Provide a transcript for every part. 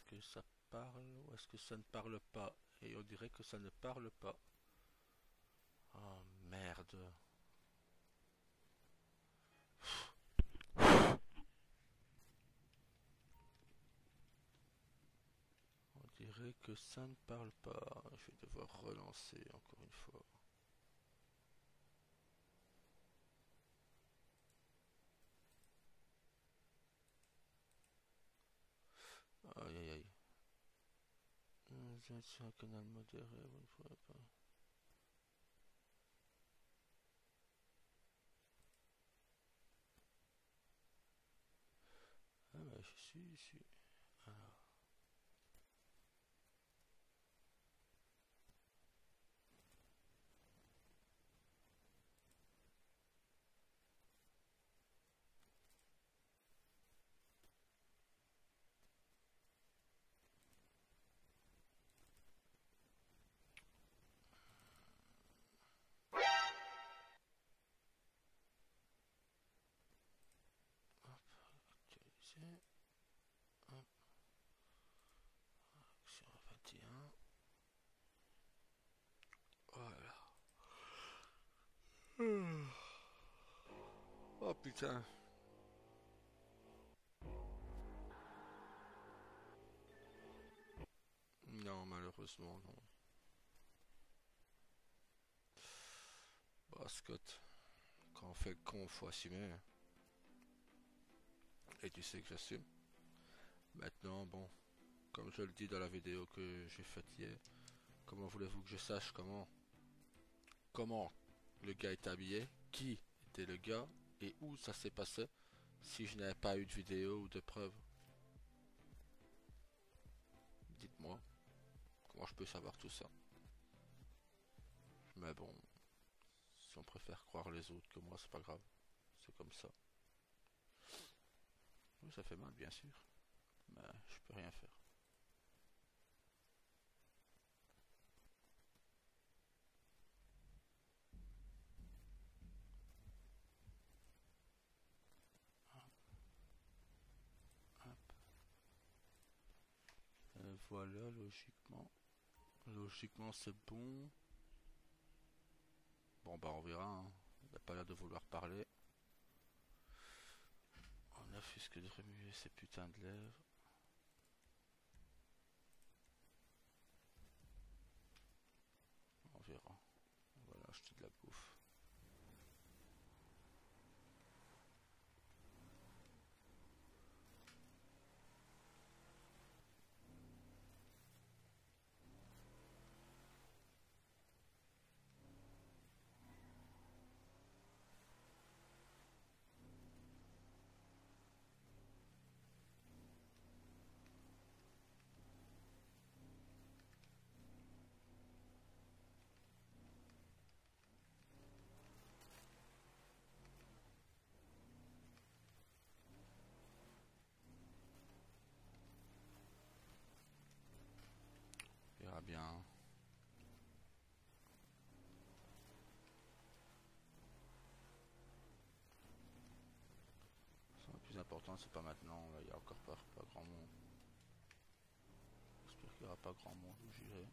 Est-ce que ça parle ou est-ce que ça ne parle pas? Et on dirait que ça ne parle pas. Oh merde. On dirait que ça ne parle pas. Je vais devoir relancer encore une fois. Aïe aïe aïe. Vous êtes sur un canal modéré, vous ne pourrez pas. Ah bah je suis ici. Alors. Hop, actualiser. Hop, action 21. Voilà. Oh putain. Non, malheureusement, non. Bah, Scott, quand on fait le con, faut assumer. Et tu sais que j'assume. Maintenant, bon, comme je le dis dans la vidéo que j'ai faite hier, comment voulez-vous que je sache comment le gars est habillé, qui était le gars et où ça s'est passé si je n'avais pas eu de vidéo ou de preuves? Dites-moi, comment je peux savoir tout ça? Mais bon, si on préfère croire les autres que moi, c'est pas grave. C'est comme ça. Oui, ça fait mal, bien sûr, mais je peux rien faire. Hop. Et voilà, logiquement. Logiquement, c'est bon. Bon, bah, on verra. Hein. Il n'a pas l'air de vouloir parler. On offusque de remuer ces putains de lèvres. On verra. On va là acheter de la bouffe. On verra bien. Le plus important, c'est pas maintenant. Là, il y a encore pas grand monde. J'espère qu'il n'y aura pas grand monde où j'irai.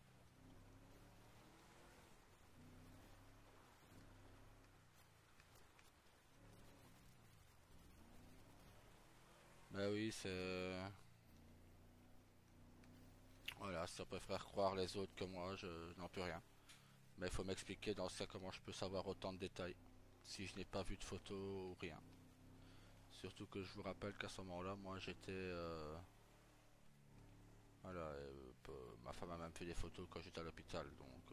Bah oui, c'est... Voilà, si on préfère croire les autres que moi, je n'en peux rien. Mais il faut m'expliquer dans ce cas comment je peux savoir autant de détails. Si je n'ai pas vu de photos ou rien. Surtout que je vous rappelle qu'à ce moment-là, moi j'étais... voilà, ma femme a même fait des photos quand j'étais à l'hôpital, donc...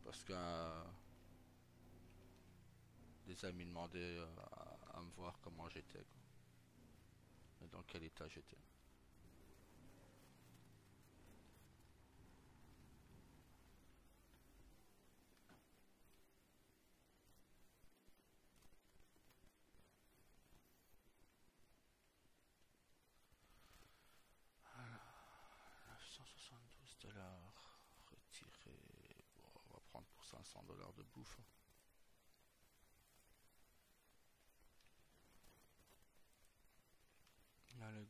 parce que des amis demandaient à me voir comment j'étais, quoi, et dans quel état j'étais. Alors, 972 $ retiré. Bon, on va prendre pour 500 $ de bouffe.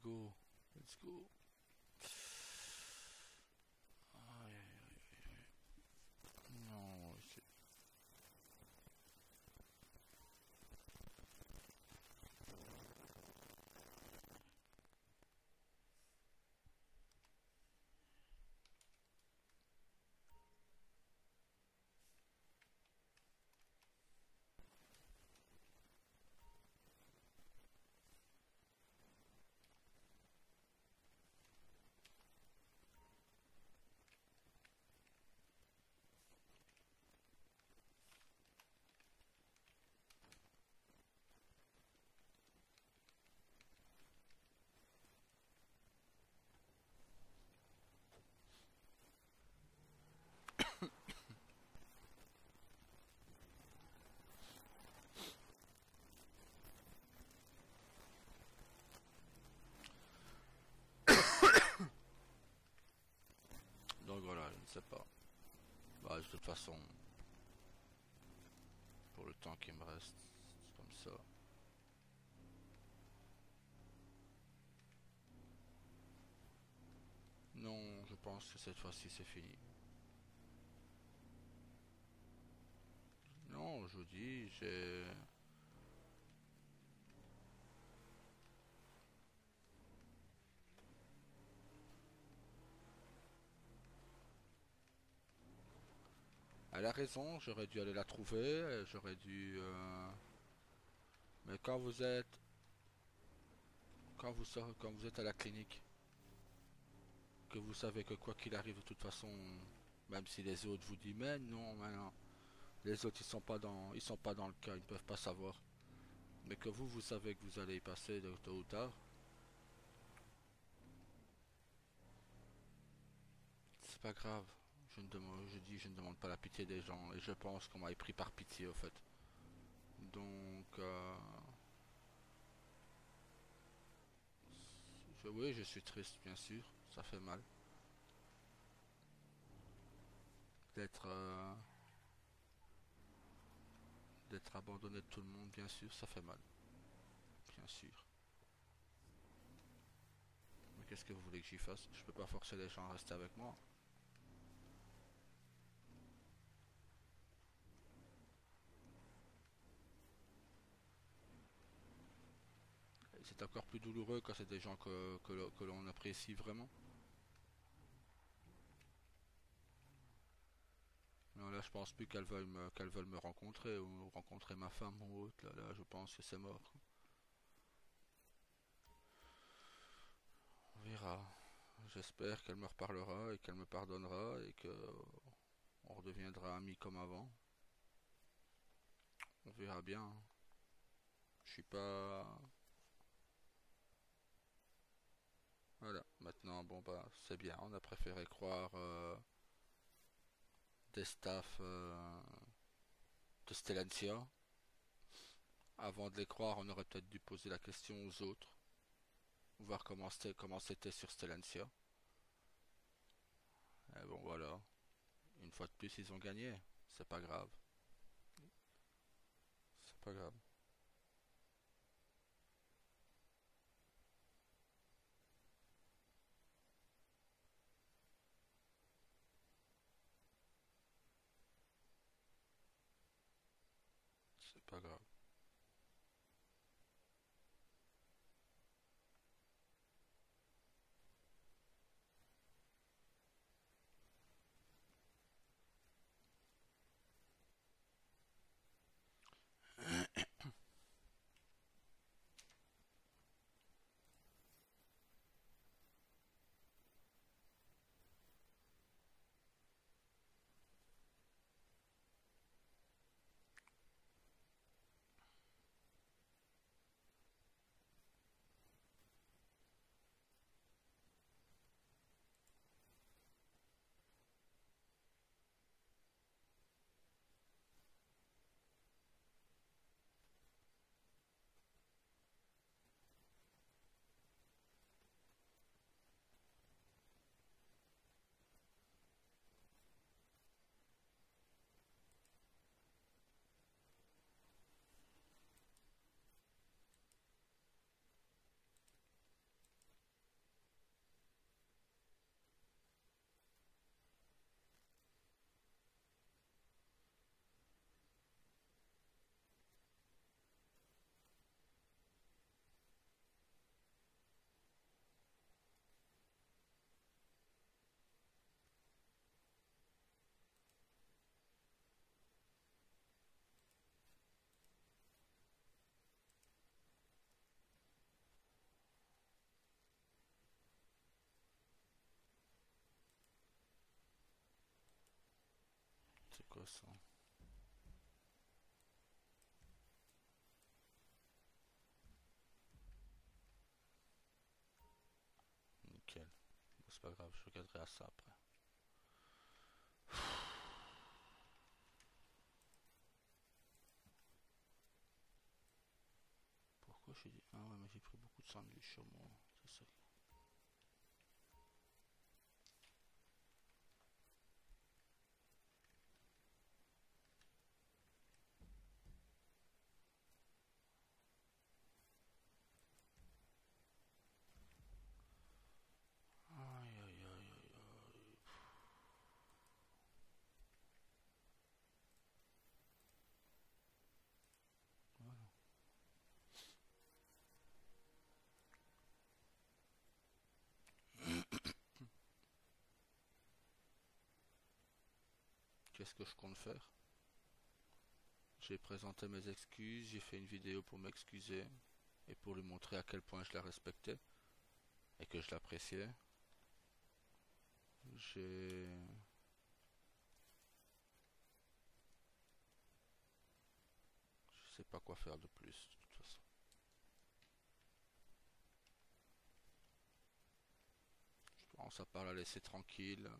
go. Let's go. Aïe, non, donc voilà, je ne sais pas. Bah, de toute façon, pour le temps qui me reste, c'est comme ça. Non, je pense que cette fois-ci c'est fini. Non, je vous dis, j'ai... Elle a raison, j'aurais dû aller la trouver, j'aurais dû... Mais quand vous êtes à la clinique, que vous savez que quoi qu'il arrive de toute façon, même si les autres vous disent mais non, les autres ils sont pas dans le cas, ils ne peuvent pas savoir. Mais que vous savez que vous allez y passer de tôt ou tard, c'est pas grave. Je ne demande pas la pitié des gens et je pense qu'on m'a pris par pitié au fait. Donc, oui, je suis triste bien sûr, ça fait mal d'être d'être abandonné de tout le monde, bien sûr, ça fait mal, bien sûr. Mais qu'est-ce que vous voulez que j'y fasse? Je peux pas forcer les gens à rester avec moi. Et c'est encore plus douloureux quand c'est des gens que l'on apprécie vraiment. Non, là, je pense plus qu'elles veulent me rencontrer ou rencontrer ma femme ou autre. Là, je pense que c'est mort. On verra. J'espère qu'elle me reparlera et qu'elle me pardonnera et que on redeviendra amis comme avant. On verra bien. Je suis pas. Voilà. Maintenant, bon bah, c'est bien. On a préféré croire des staffs de Stellantia. Avant de les croire, on aurait peut-être dû poser la question aux autres, voir comment c'était sur Stellantia. Et bon voilà. Une fois de plus, ils ont gagné. C'est pas grave. C'est pas grave. C'est pas grave. C'est quoi ça? Nickel. Bon, c'est pas grave, je regarderai à ça après. Pourquoi j'ai dit... Ah ouais, mais j'ai pris beaucoup de sandwich sur moi. C'est ça. Aïe aïe aïe aïe aïe. Voilà. Qu'est-ce que je compte faire? J'ai présenté mes excuses, j'ai fait une vidéo pour m'excuser et pour lui montrer à quel point je la respectais et que je l'appréciais. J'ai... Je sais pas quoi faire de plus, de toute façon. Je pense à part la laisser tranquille.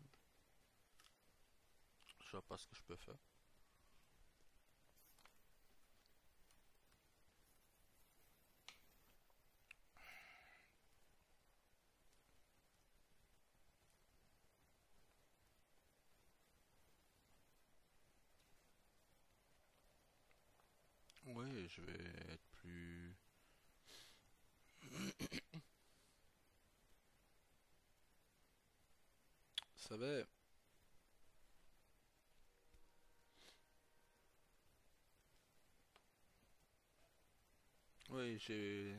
Je vois pas ce que je peux faire. Oui, je vais être plus... Vous savez, oui, j'ai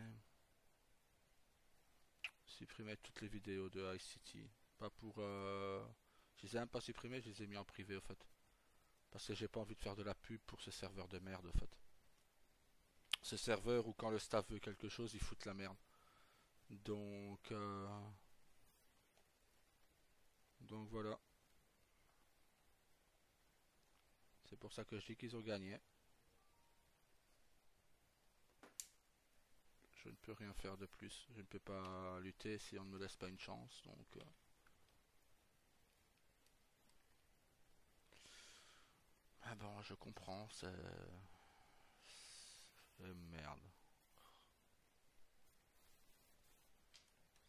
supprimé toutes les vidéos de iCity. Pas pour... Je les ai même pas supprimées, je les ai mis en privé, au fait. Parce que j'ai pas envie de faire de la pub pour ce serveur de merde, au fait. Ce serveur où quand le staff veut quelque chose, ils foutent la merde. Donc... Donc voilà. C'est pour ça que je dis qu'ils ont gagné. Je ne peux rien faire de plus. Je ne peux pas lutter si on ne me laisse pas une chance. Donc... Ah bon, je comprends, c'est... Merde.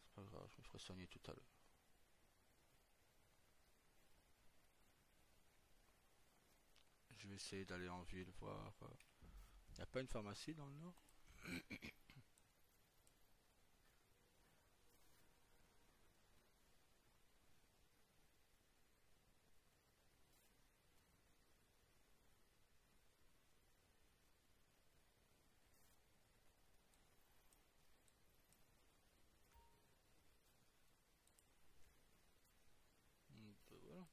C'est pas grave, je me ferai soigner tout à l'heure. Je vais essayer d'aller en ville voir... Y a pas une pharmacie dans le nord? Ben voilà.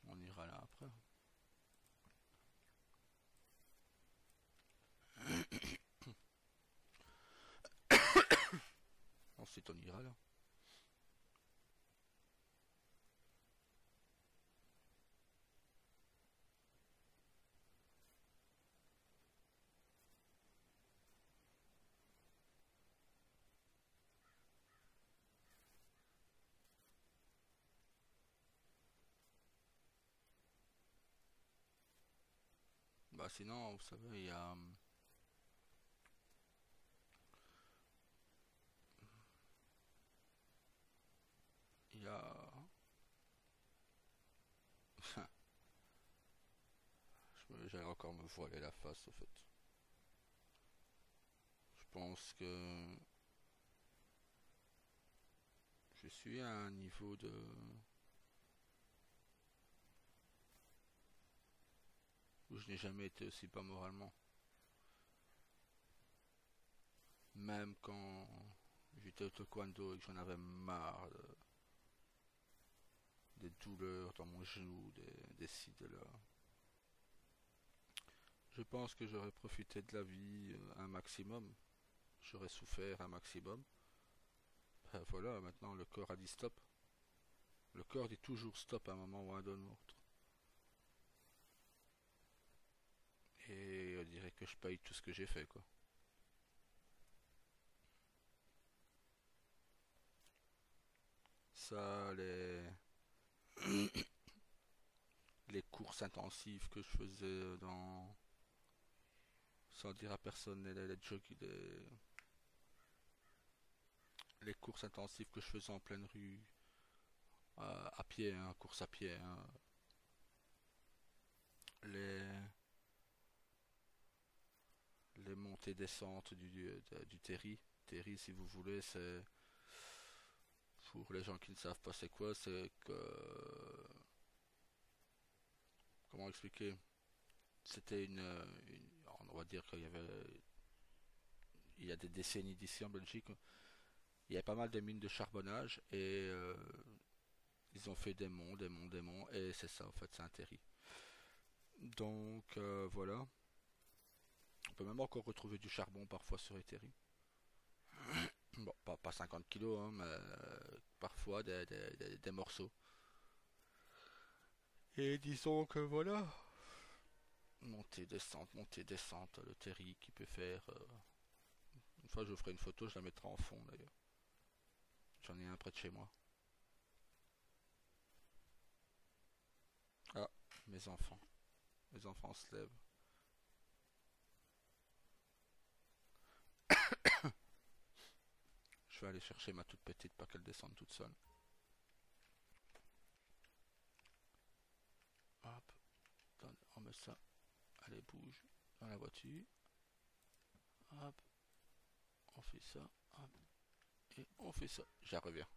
On ira là après. Ensuite on ira là. Bah sinon, vous savez, il y a... J'allais encore me voiler la face, au fait. Je pense que je suis à un niveau de... où je n'ai jamais été aussi bas moralement. Même quand j'étais au taekwondo et que j'en avais marre des douleurs dans mon genou, des ci, de là. Je pense que j'aurais profité de la vie un maximum. J'aurais souffert un maximum. Ben voilà, maintenant le corps a dit stop. Le corps dit toujours stop à un moment ou à un autre. Et on dirait que je paye tout ce que j'ai fait, quoi. Ça, les courses intensives que je faisais dans... Sans dire à personne, les courses intensives que je faisais en pleine rue, à pied, hein, course à pied, hein. Les, les montées-descentes du Terry. Terry, si vous voulez, c'est... Pour les gens qui ne savent pas c'est quoi, c'est que... Comment expliquer? C'était on va dire qu'il y avait... Il y a des décennies d'ici en Belgique, il y a pas mal de mines de charbonnage et ils ont fait des monts, des monts, des monts et c'est ça en fait, c'est un terri. Donc voilà, on peut même encore retrouver du charbon parfois sur les terris. Bon, pas 50 kilos, hein, mais parfois des morceaux. Et disons que voilà, montée, descente, le terri qui peut faire... une fois je vous ferai une photo, je la mettrai en fond d'ailleurs. J'en ai un près de chez moi. Ah, mes enfants. Mes enfants se lèvent. Je vais aller chercher ma toute petite, pas qu'elle descende toute seule. Hop, on met ça. Allez, bouge dans la voiture. Hop, on fait ça. Hop, et on fait ça. J'en reviens.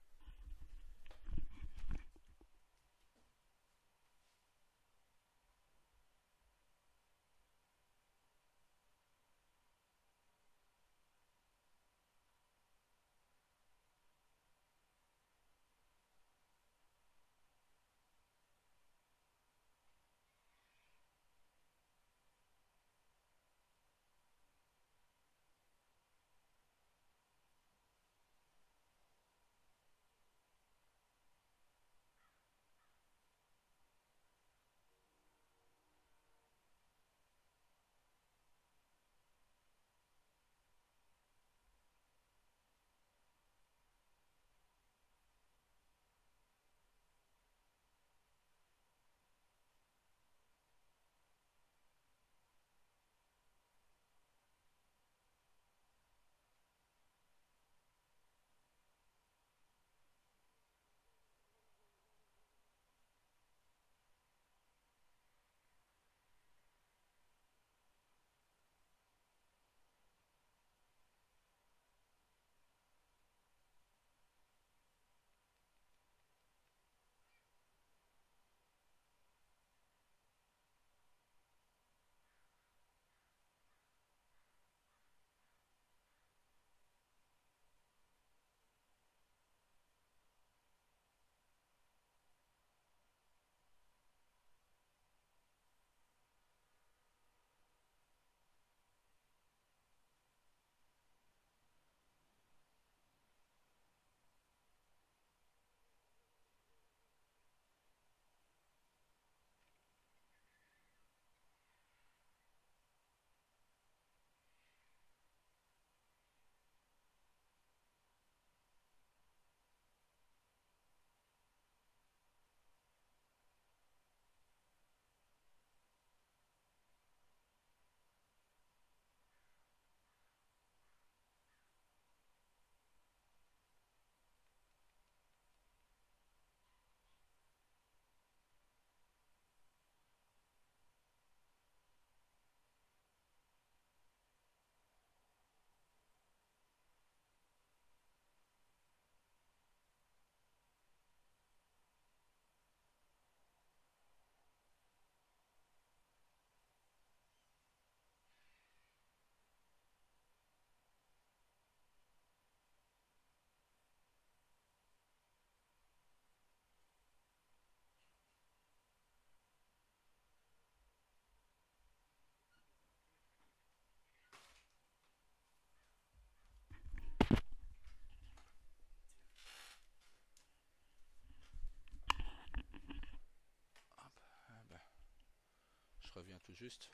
reviens tout juste.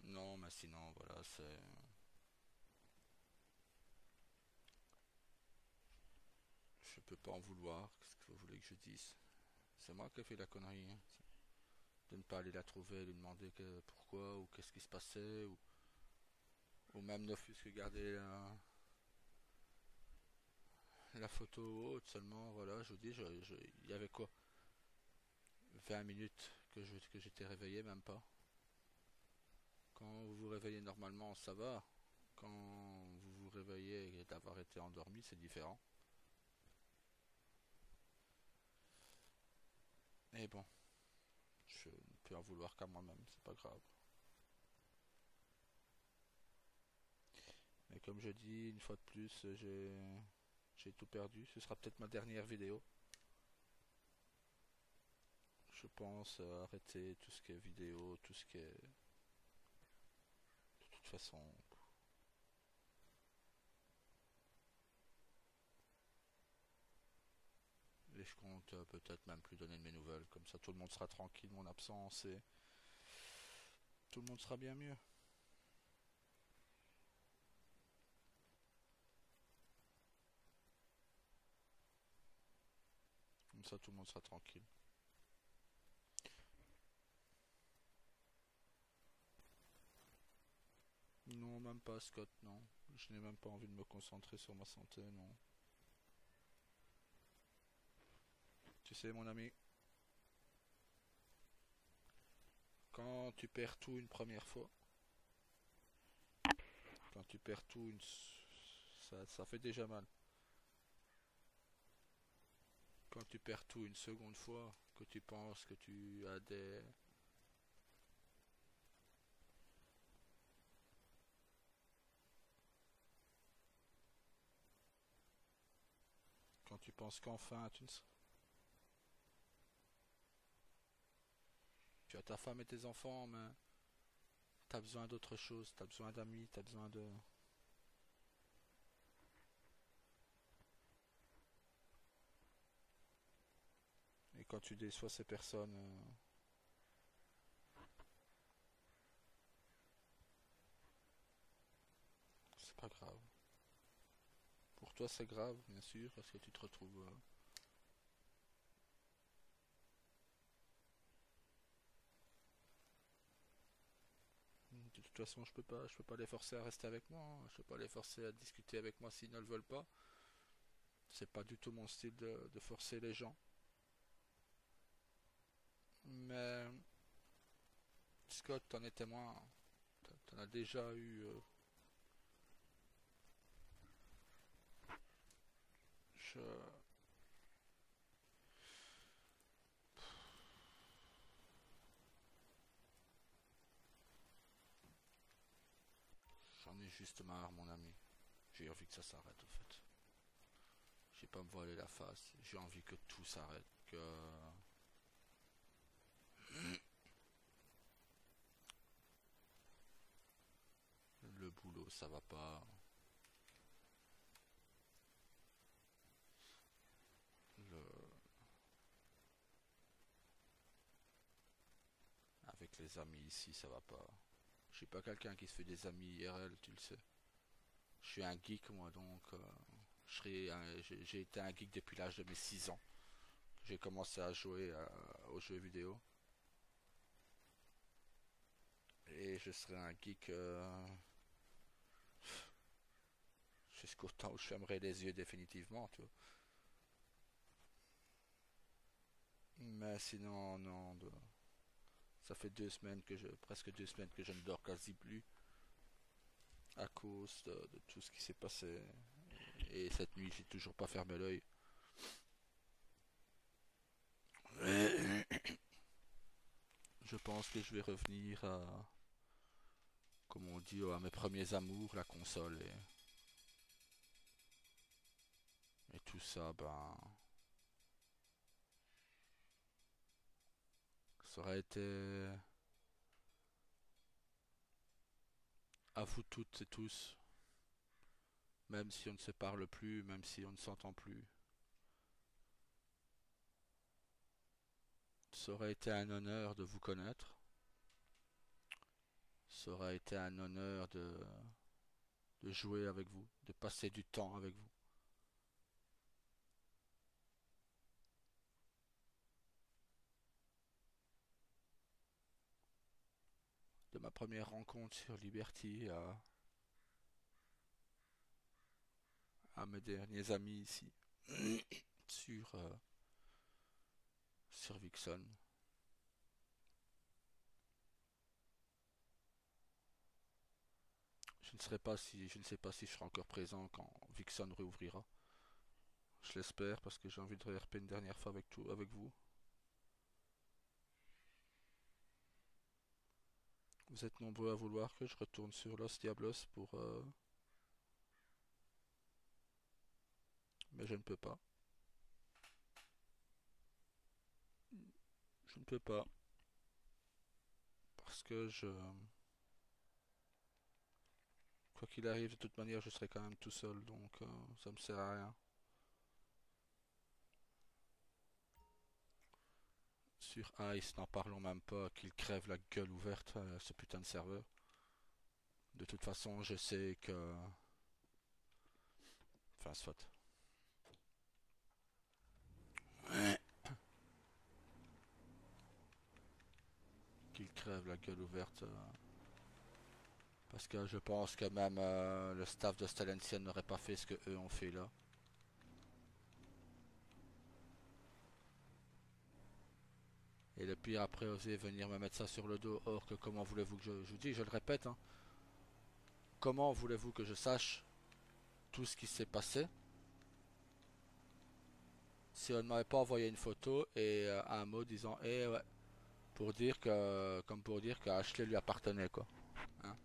Non, mais sinon, voilà, c'est... Je peux pas en vouloir. Qu'est-ce que vous voulez que je dise? C'est moi qui ai fait la connerie, hein. De ne pas aller la trouver, lui demander pourquoi, ou qu'est-ce qui se passait, ou même ne fût-ce que garder la photo haute seulement. Voilà, je vous dis, il y avait quoi? 20 minutes que j'étais réveillé, même pas. Quand vous vous réveillez normalement, ça va. Quand vous vous réveillez et d'avoir été endormi, c'est différent. Et bon, je ne peux en vouloir qu'à moi-même, c'est pas grave. Mais comme je dis, une fois de plus, j'ai tout perdu. Ce sera peut-être ma dernière vidéo. Je pense arrêter tout ce qui est vidéo, tout ce qui est... De toute façon... Et je compte peut-être même plus donner de mes nouvelles. Comme ça, tout le monde sera tranquille, mon absence, et tout le monde sera bien mieux. Comme ça, tout le monde sera tranquille. Non, même pas, Scott, non. Je n'ai même pas envie de me concentrer sur ma santé, non. Tu sais, mon ami, quand tu perds tout une première fois, quand tu perds tout ça fait déjà mal. Quand tu perds tout une seconde fois, que tu penses que tu as des... Quand tu penses qu'enfin tu as ta femme et tes enfants, mais t'as besoin d'autre chose, t'as besoin d'amis, t'as besoin de... Et quand tu déçois ces personnes, c'est pas grave. Pour toi c'est grave, bien sûr, parce que tu te retrouves... De toute façon, je peux pas les forcer à rester avec moi, hein. Je peux pas les forcer à discuter avec moi s'ils ne le veulent pas. C'est pas du tout mon style de forcer les gens. Mais Scott, t'en es témoin. T'en as déjà eu. Je... J'en ai juste marre, mon ami. J'ai envie que ça s'arrête, en fait. J'ai pas me voiler la face. J'ai envie que tout s'arrête. Que le boulot, ça va pas. Le... Avec les amis ici, ça va pas. Je suis pas quelqu'un qui se fait des amis IRL, tu le sais. Je suis un geek, moi, donc... j'ai été un geek depuis l'âge de mes 6 ans. J'ai commencé à jouer aux jeux vidéo. Et je serai un geek jusqu'au temps où je fermerai les yeux définitivement, tu vois. Mais sinon, non. Ça fait 2 semaines presque 2 semaines que je ne dors quasi plus à cause de tout ce qui s'est passé. Et cette nuit, j'ai toujours pas fermé l'œil. Je pense que je vais revenir à, comme on dit, à mes premiers amours, la console et tout ça, ben, ça aurait été à vous toutes et tous même si on ne se parle plus, même si on ne s'entend plus. Ça aurait été un honneur de vous connaître. Ça aurait été un honneur de jouer avec vous, de passer du temps avec vous. De ma première rencontre sur Liberty à mes derniers amis ici sur, sur Vixen. Je ne sais pas si je serai encore présent quand Vixen réouvrira. Je l'espère parce que j'ai envie de RP une dernière fois avec vous. Vous êtes nombreux à vouloir que je retourne sur Los Diablos mais je ne peux pas. Je ne peux pas. Parce que quoi qu'il arrive, de toute manière, je serai quand même tout seul, donc ça me sert à rien. Sur Ice, n'en parlons même pas, qu'il crève la gueule ouverte, ce putain de serveur. De toute façon, je sais que... Enfin, soit. Qu'il crève la gueule ouverte. Parce que je pense que même le staff de Stalencian n'aurait pas fait ce que eux ont fait là. Et le pire après oser venir me mettre ça sur le dos. Or que comment voulez-vous que je vous dis, je le répète, hein, comment voulez-vous que je sache tout ce qui s'est passé si on ne m'avait pas envoyé une photo et un mot disant eh ouais, pour dire que comme pour dire que Ashley lui appartenait quoi. Hein.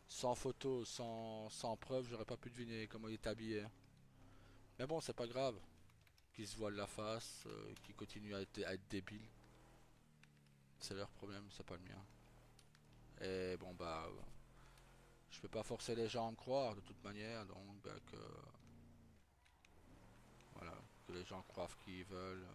Sans photo, sans preuve, j'aurais pas pu deviner comment il est habillé. Mais bon, c'est pas grave. Qu'il se voile la face, qu'il continue à être débile. C'est leur problème, c'est pas le mien. Et bon bah, je peux pas forcer les gens à me croire de toute manière, donc bah, que voilà, que les gens croient ce qu'ils veulent.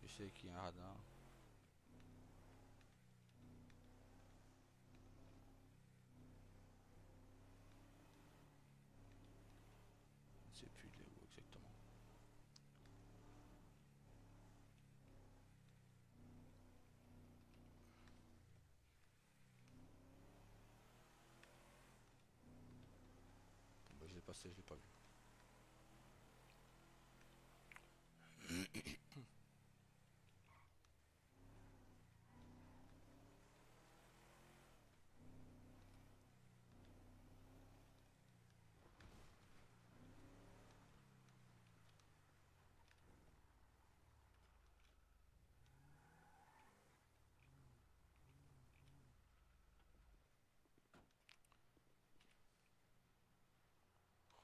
Je sais qu'il y a un radar. Je sais plus il est où exactement. Bon, bah, je l'ai passé, je l'ai pas vu.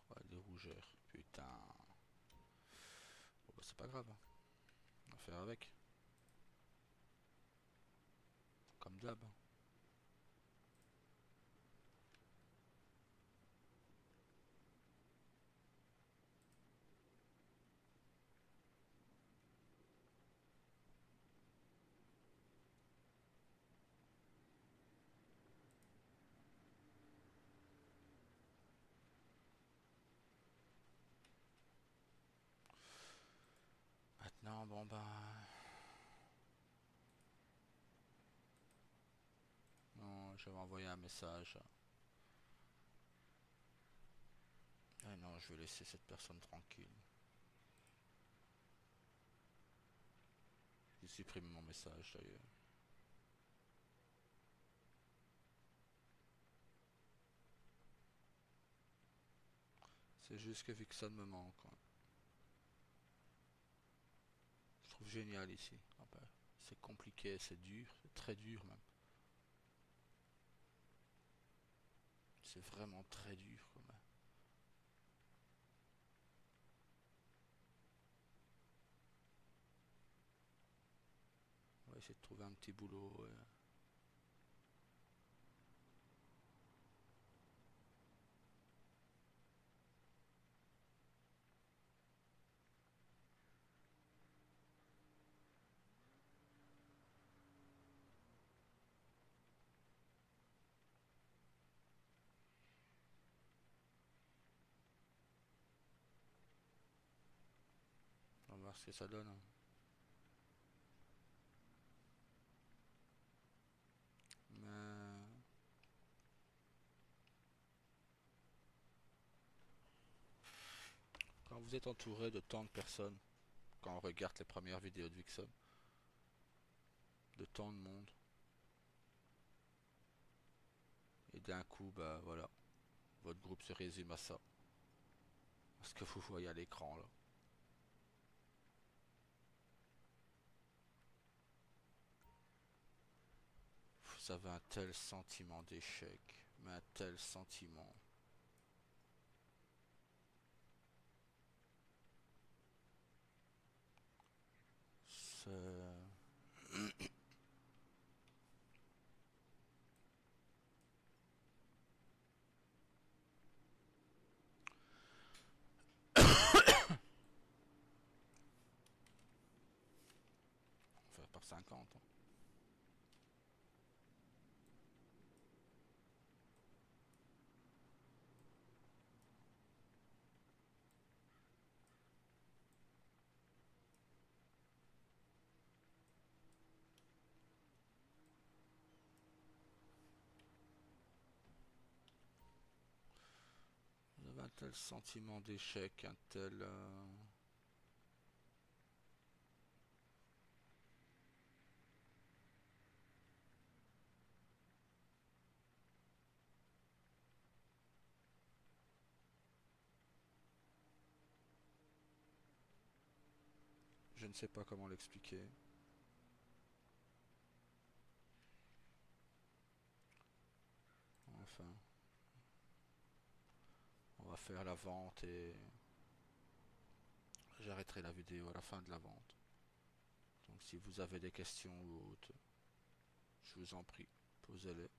Ouais, des rougeurs, putain. Bon, bah, c'est pas grave, hein. On va faire avec. Comme d'hab. Maintenant, bon bah... Je vais envoyer un message. Ah non, je vais laisser cette personne tranquille. J'ai supprimé mon message d'ailleurs. C'est juste que Vixen me manque, quoi. Je trouve génial ici. Ah ben, c'est compliqué, c'est dur, c'est très dur même. C'est vraiment très dur quand même. On va essayer de trouver un petit boulot. On va voir ce que ça donne, hein. Mais quand vous êtes entouré de tant de personnes, quand on regarde les premières vidéos de Vixen, de tant de monde, et d'un coup, bah voilà, votre groupe se résume à ça. Ce que vous voyez à l'écran là. Vous avez un tel sentiment d'échec, mais un tel sentiment. C'est... On fait par 50. Hein. Vous avez un tel sentiment d'échec, un tel... Je ne sais pas comment l'expliquer. Enfin, on va faire la vente et j'arrêterai la vidéo à la fin de la vente. Donc si vous avez des questions ou autres, je vous en prie, posez-les.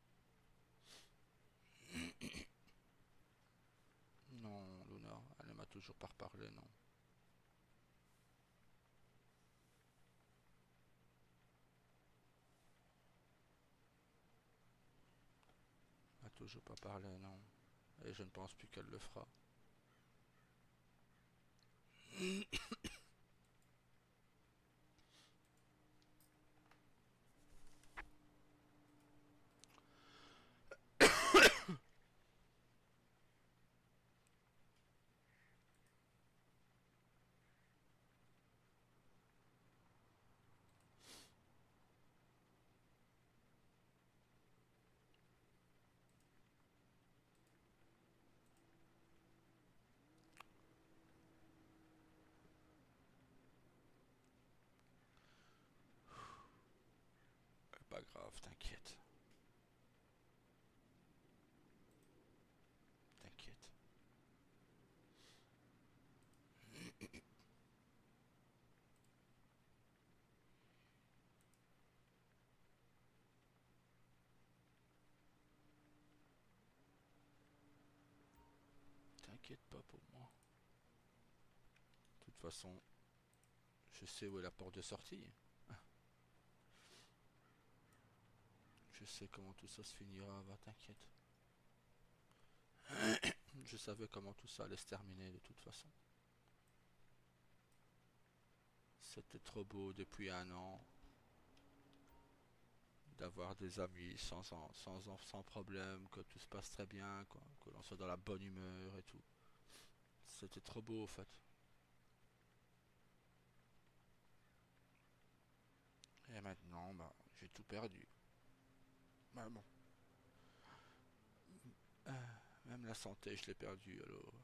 Non, Luna, elle ne m'a toujours pas reparlé, non. Elle m'a toujours pas parlé, non. Et je ne pense plus qu'elle le fera. Pas grave, t'inquiète. T'inquiète. T'inquiète pas pour moi. De toute façon, je sais où est la porte de sortie. Je sais comment tout ça se finira, va, t'inquiète. Je savais comment tout ça allait se terminer de toute façon. C'était trop beau depuis un an. d'avoir des amis sans problème, que tout se passe très bien, quoi, que l'on soit dans la bonne humeur et tout. C'était trop beau, en fait. Et maintenant, bah, j'ai tout perdu. Bah bon, même la santé, je l'ai perdue, alors.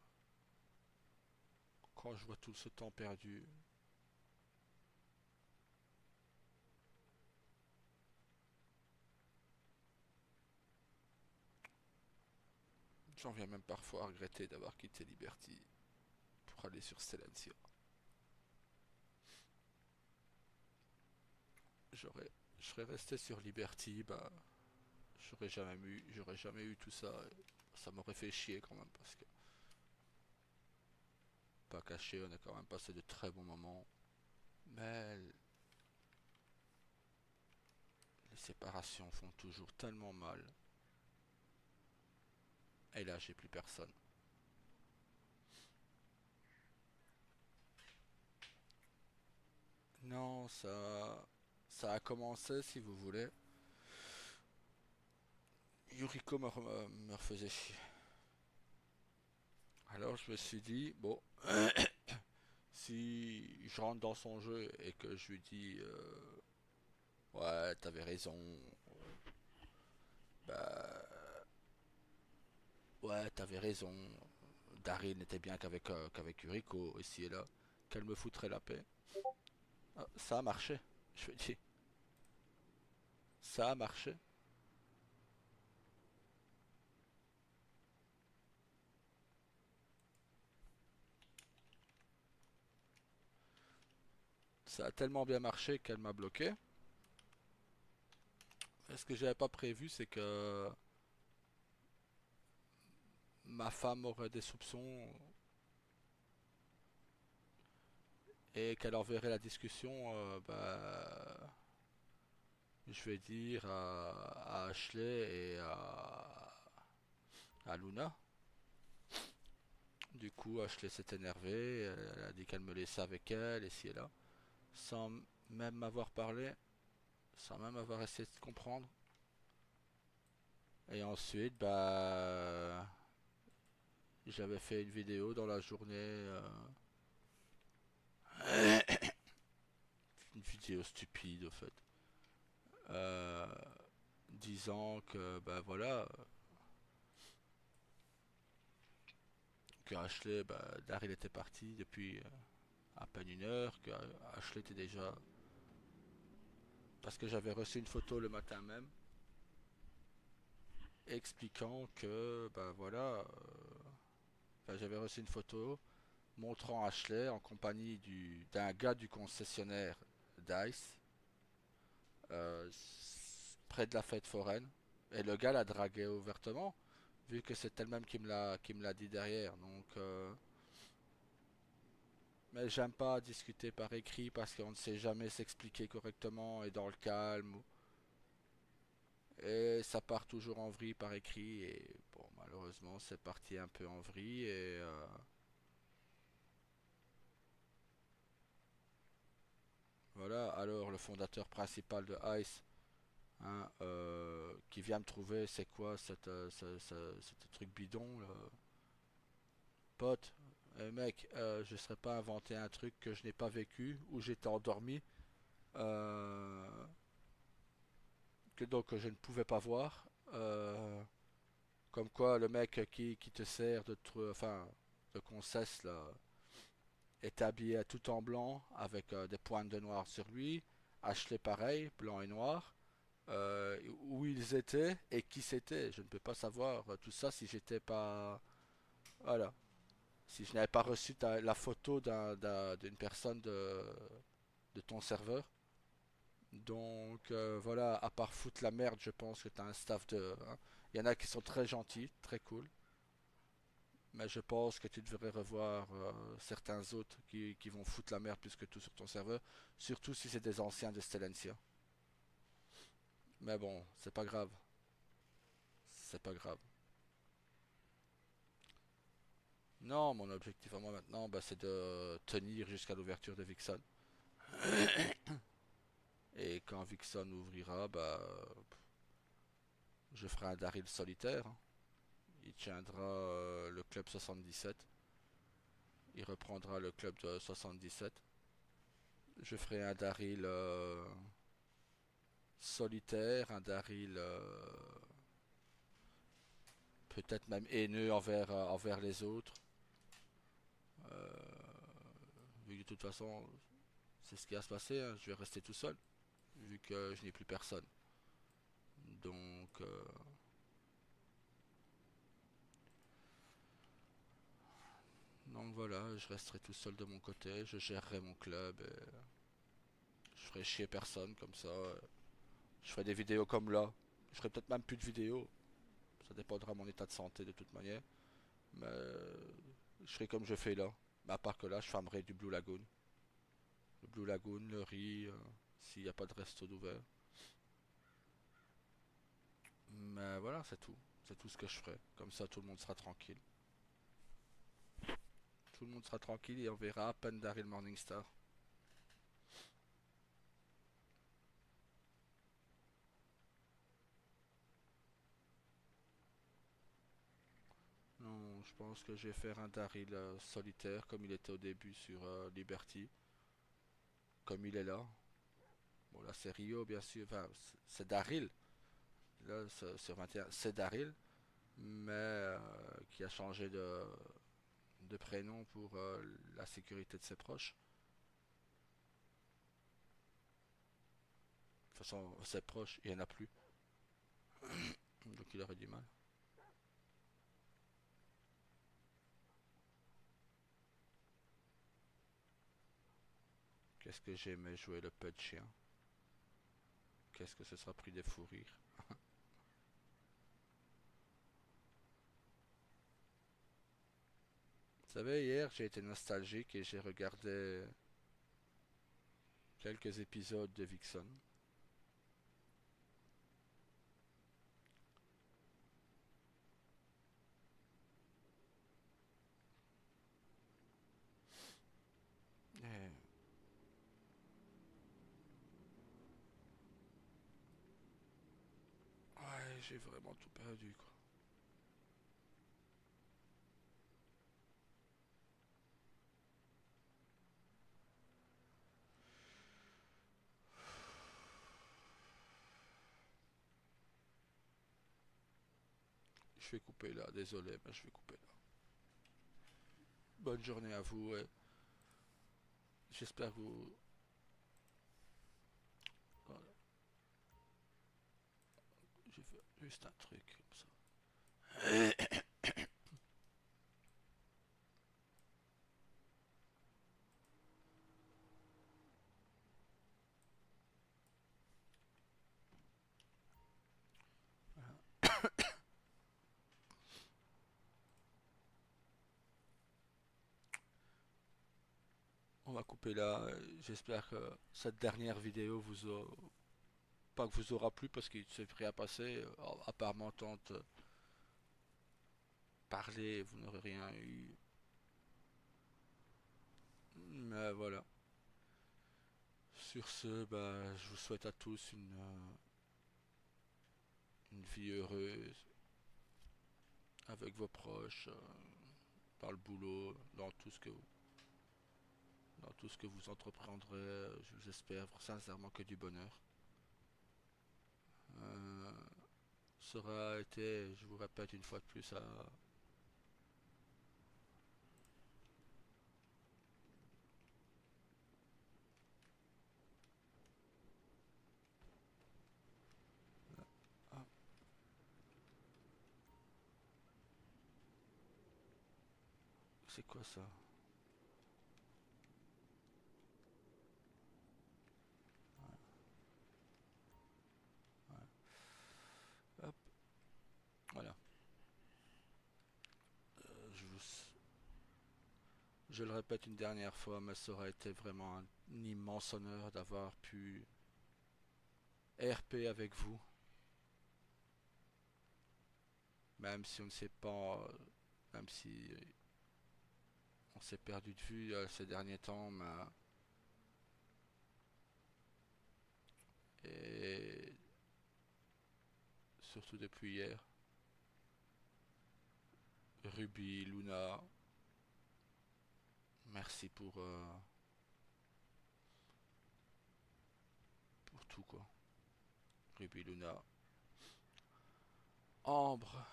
Quand je vois tout ce temps perdu, j'en viens même parfois à regretter d'avoir quitté Liberty pour aller sur Silencio. J'aurais, je serais resté sur Liberty, bah, j'aurais jamais eu tout ça. Et ça m'aurait fait chier quand même parce que, pas caché, on a quand même passé de très bons moments. Mais les séparations font toujours tellement mal. Et là, j'ai plus personne. Non, ça a commencé, si vous voulez. Yuriko me refaisait chier. Alors je me suis dit, bon, si je rentre dans son jeu et que je lui dis, ouais, t'avais raison, bah, ouais, t'avais raison, Daryl n'était bien qu'avec Yuriko, ici et là, qu'elle me foutrait la paix. Ah, ça a marché, je me dis, ça a marché. Ça a tellement bien marché qu'elle m'a bloqué. Et ce que j'avais pas prévu, c'est que ma femme aurait des soupçons et qu'elle enverrait la discussion, bah, je vais dire à Ashley et à Luna. Du coup, Ashley s'est énervée, elle a dit qu'elle me laissait avec elle, et si et là, sans même m'avoir parlé, sans même avoir essayé de comprendre. Et ensuite, bah, j'avais fait une vidéo dans la journée, une vidéo stupide, au fait, euh, disant que, bah voilà, que Ashley, bah, Daryl était parti depuis à peine une heure, que Ashley était déjà. Parce que j'avais reçu une photo le matin même, expliquant que, ben voilà, enfin, j'avais reçu une photo montrant Ashley en compagnie d'un gars du concessionnaire Dice, euh, près de la fête foraine. Et le gars l'a dragué ouvertement, vu que c'est elle-même qui me l'a dit derrière. Donc, mais j'aime pas discuter par écrit parce qu'on ne sait jamais s'expliquer correctement et dans le calme. Et ça part toujours en vrille par écrit. Et bon, malheureusement, c'est parti un peu en vrille. Et voilà. Alors, le fondateur principal de Ice, hein, qui vient me trouver, c'est quoi ce truc bidon là? Pote, mec, je ne serais pas inventé un truc que je n'ai pas vécu, où j'étais endormi, euh, que donc je ne pouvais pas voir. Comme quoi, le mec qui te sert enfin, de concesse là, est habillé à tout en blanc avec des pointes de noir sur lui. Ashley pareil, blanc et noir. Où ils étaient et qui c'était. Je ne peux pas savoir tout ça si j'étais pas. Voilà. Si je n'avais pas reçu la photo d'une personne de ton serveur. Donc voilà, à part foutre la merde, je pense que tu as un staff de. Hein. Il y en a qui sont très gentils, très cool. Mais je pense que tu devrais revoir certains autres qui vont foutre la merde plus que tout sur ton serveur. Surtout si c'est des anciens de Stellentia. Mais bon, c'est pas grave. C'est pas grave. Non, mon objectif à moi maintenant, bah, c'est de tenir jusqu'à l'ouverture de Vixen. Et quand Vixen ouvrira, bah, je ferai un Daryl solitaire, hein. Il tiendra le club 77. Il reprendra le club de 77. Je ferai un Daryl solitaire, un Daryl peut-être même haineux envers les autres. Vu que de toute façon, c'est ce qui va se passer, hein. Je vais rester tout seul, vu que je n'ai plus personne. Donc, donc voilà, je resterai tout seul de mon côté, je gérerai mon club et je ferai chier personne comme ça. Je ferai des vidéos comme là. Je ferai peut-être même plus de vidéos. Ça dépendra de mon état de santé de toute manière. Mais je ferai comme je fais là. Mais à part que là, je farmerai du Blue Lagoon. Le Blue Lagoon, le riz, s'il n'y a pas de resto d'ouvert. Mais voilà, c'est tout. C'est tout ce que je ferai. Comme ça, tout le monde sera tranquille. Tout le monde sera tranquille et on verra à peine Daryl Morningstar. Non, je pense que je vais faire un Daryl solitaire comme il était au début sur Liberty. Comme il est là. Bon, là c'est Rio bien sûr. Enfin, c'est Daryl. Là, sur 21, c'est Daryl. Mais qui a changé de prénom pour la sécurité de ses proches. De toute façon, ses proches, il n'y en a plus. Donc il aurait du mal. Qu'est-ce que j'aimais jouer le pet chien. Qu'est-ce que ce sera pris des fous rires. Vous savez, hier j'ai été nostalgique et j'ai regardé quelques épisodes de Vixen. Et ouais, j'ai vraiment tout perdu quoi. Je vais couper là, désolé, mais je vais couper là. Bonne journée à vous et j'espère que vous... Voilà, j'ai fait juste un truc comme ça. On va couper là. J'espère que cette dernière vidéo vous a... pas que vous aura plu parce qu'il s'est rien passé. À part m'entendre parler, vous n'aurez rien eu. Mais voilà. Sur ce, bah, je vous souhaite à tous une vie heureuse avec vos proches, dans le boulot, dans tout ce que vous entreprendrez. Je vous espère sincèrement que du bonheur. Euh, Ça aura été, je vous répète une fois de plus, ah, c'est quoi ça? Hop, voilà. Je vous, je le répète une dernière fois, mais ça aurait été vraiment un immense honneur d'avoir pu RP avec vous, même si on ne sait pas, même si on s'est perdu de vue ces derniers temps, mais Et surtout depuis hier. Ruby, Luna, merci pour tout quoi. Ruby, Luna. Ambre,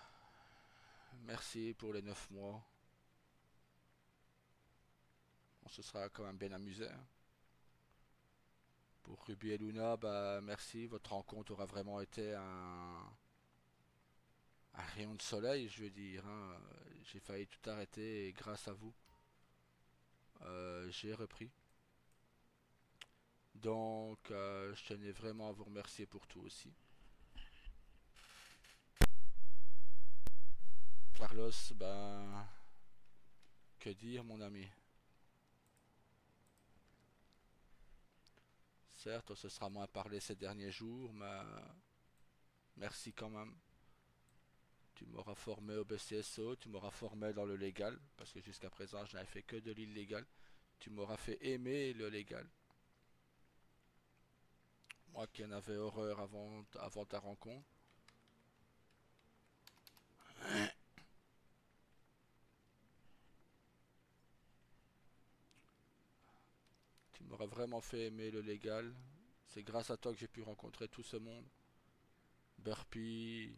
merci pour les 9 mois. On se sera quand même bien amusé, hein. Pour Ruby et Luna, bah merci. Votre rencontre aura vraiment été un rayon de soleil, je veux dire, hein. J'ai failli tout arrêter et grâce à vous, j'ai repris. Donc, je tenais vraiment à vous remercier pour tout aussi. Carlos, ben, que dire, mon ami? Certes, on se sera moins parlé ces derniers jours, mais merci quand même. Tu m'auras formé au BCSO, tu m'auras formé dans le légal, parce que jusqu'à présent, je n'avais fait que de l'illégal. Tu m'auras fait aimer le légal. Moi qui en avais horreur avant ta rencontre. Tu m'auras vraiment fait aimer le légal. C'est grâce à toi que j'ai pu rencontrer tout ce monde. Burpee,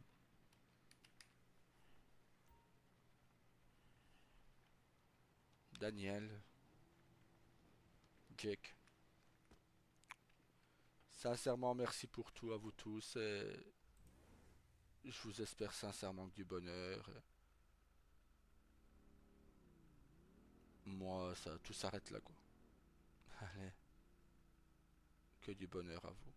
Daniel, Jake. Sincèrement, merci pour tout à vous tous et je vous espère sincèrement que du bonheur. Moi, ça tout s'arrête là quoi. Allez, que du bonheur à vous.